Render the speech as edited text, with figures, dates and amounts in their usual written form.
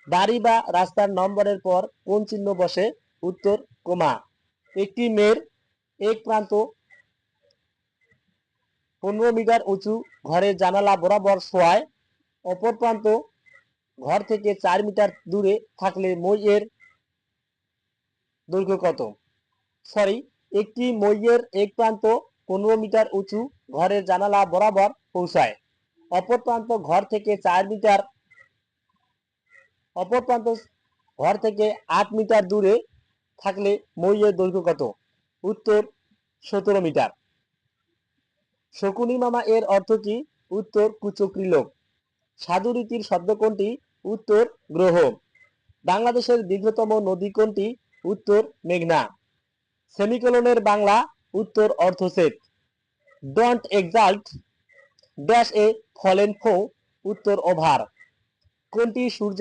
বাড়ি বা রাস্তার নম্বরের পর কোন চিহ্ন বসে? উত্তর কমা। একটি মেয়ের এক প্রান্ত 15 মিটার উঁচু ঘরের জানালা বরাবর শোয়ায়, অপর প্রান্ত ঘর থেকে 4 মিটার দূরে থাকলে মই-এর দৈর্ঘ্য কত? সরি, একটি মই-এর এক প্রান্ত 15 মিটার উঁচু ঘরের জানালা বরাবর পৌঁছায়, অপর প্রান্ত ঘর থেকে 8 মিটার দূরে থাকলে মই-এর দৈর্ঘ্য কত? উত্তর 17 মিটার। শকুনি মামা এর অর্থ কি? উত্তর কুচক্রী লোক। সাধুরীতির শব্দ কোনটি? উত্তর গ্রহ। বাংলাদেশের দীর্ঘতম নদী কোনটি? উত্তর মেঘনা। সেমিকোলনের বাংলা? উত্তর অর্থসেট। ডোন্ট এক্সাল্ট ড্যাশ এ ফলেন ফো, উত্তর ওভার। কোনটি সূর্যের